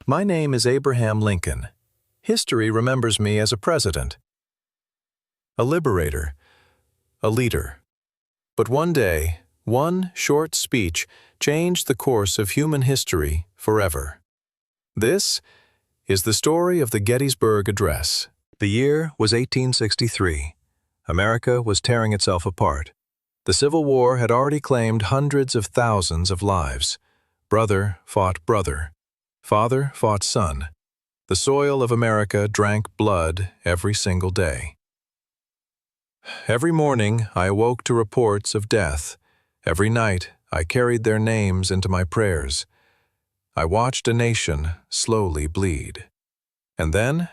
My name is Abraham Lincoln. History remembers me as a president, a liberator, a leader. But one day, one short speech changed the course of human history forever. This is the story of the Gettysburg Address. The year was 1863. America was tearing itself apart. The Civil War had already claimed hundreds of thousands of lives. Brother fought brother. Father fought son. The soil of America drank blood every single day. Every morning I awoke to reports of death. Every night I carried their names into my prayers. I watched a nation slowly bleed. And then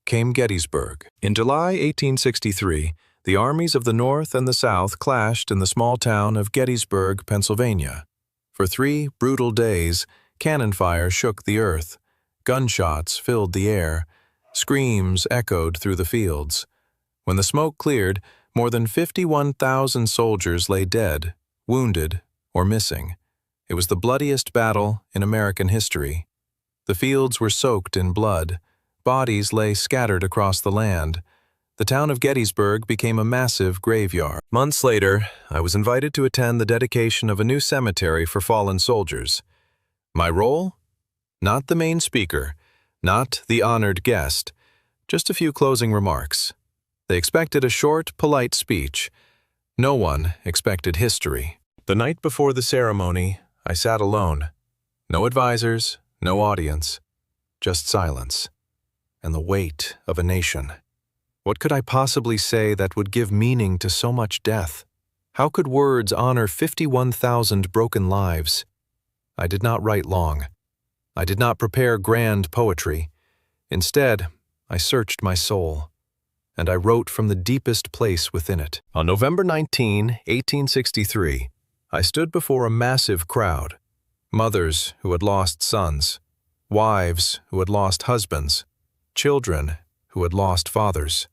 came Gettysburg. In July 1863, the armies of the North and the South clashed in the small town of Gettysburg, Pennsylvania. For 3 brutal days, cannon fire shook the earth. Gunshots filled the air. Screams echoed through the fields. When the smoke cleared, more than 51,000 soldiers lay dead, wounded, or missing. It was the bloodiest battle in American history. The fields were soaked in blood. Bodies lay scattered across the land. The town of Gettysburg became a massive graveyard. Months later, I was invited to attend the dedication of a new cemetery for fallen soldiers. My role? Not the main speaker, not the honored guest, just a few closing remarks. They expected a short, polite speech. No one expected history. The night before the ceremony, I sat alone. No advisors, no audience, just silence, and the weight of a nation. What could I possibly say that would give meaning to so much death? How could words honor 51,000 broken lives? I did not write long. I did not prepare grand poetry. Instead, I searched my soul, and I wrote from the deepest place within it. On November 19, 1863, I stood before a massive crowd. Mothers who had lost sons, wives who had lost husbands, children who had lost fathers.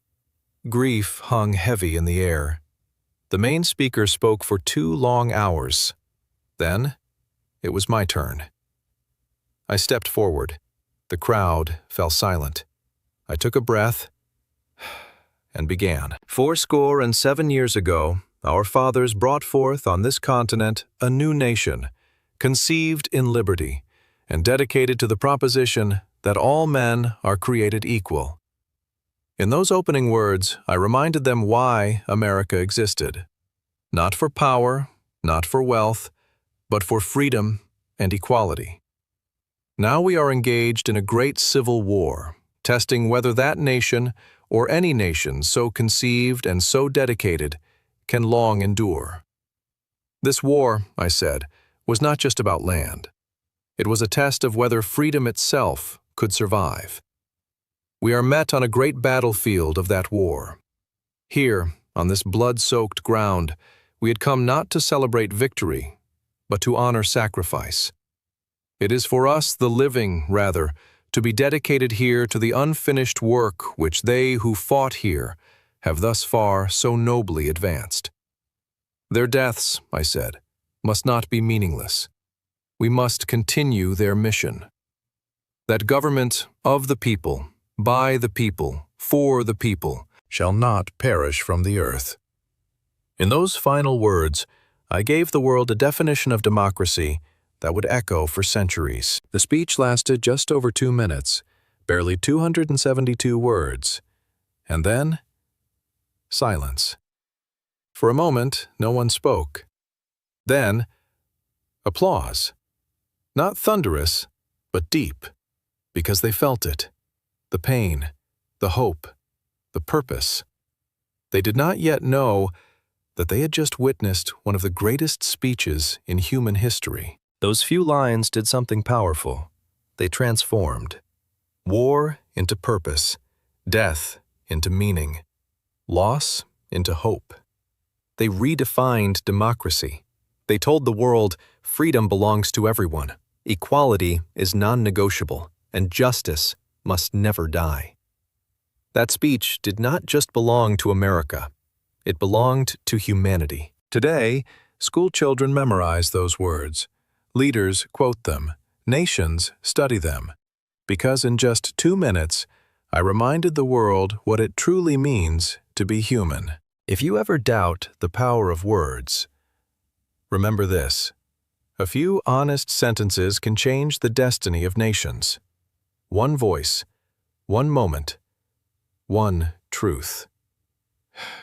Grief hung heavy in the air. The main speaker spoke for 2 long hours. Then, it was my turn. I stepped forward. The crowd fell silent. I took a breath and began. 77 years ago, our fathers brought forth on this continent a new nation, conceived in liberty, and dedicated to the proposition that all men are created equal. In those opening words, I reminded them why America existed. Not for power, not for wealth, but for freedom and equality. Now we are engaged in a great civil war, testing whether that nation, or any nation so conceived and so dedicated, can long endure. This war, I said, was not just about land. It was a test of whether freedom itself could survive. We are met on a great battlefield of that war. Here, on this blood-soaked ground, we had come not to celebrate victory, but to honor sacrifice. It is for us, the living, rather, to be dedicated here to the unfinished work which they who fought here have thus far so nobly advanced. Their deaths, I said, must not be meaningless. We must continue their mission. That government of the people, by the people, for the people, shall not perish from the earth. In those final words, I gave the world a definition of democracy that would echo for centuries. The speech lasted just over 2 minutes, barely 272 words, and then silence. For a moment, no one spoke. Then, applause. Not thunderous, but deep, because they felt it. The pain, the hope, the purpose. They did not yet know that they had just witnessed one of the greatest speeches in human history. Those few lines did something powerful. They transformed war into purpose, death into meaning, loss into hope. They redefined democracy. They told the world freedom belongs to everyone, equality is non-negotiable, and justice must never die. That speech did not just belong to America. It belonged to humanity. Today, school children memorize those words. Leaders quote them. Nations study them. because in just 2 minutes, I reminded the world what it truly means to be human. If you ever doubt the power of words, remember this: a few honest sentences can change the destiny of nations. One voice, one moment, one truth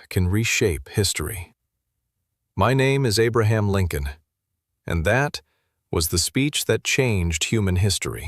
can reshape history. My name is Abraham Lincoln, and that was the speech that changed human history.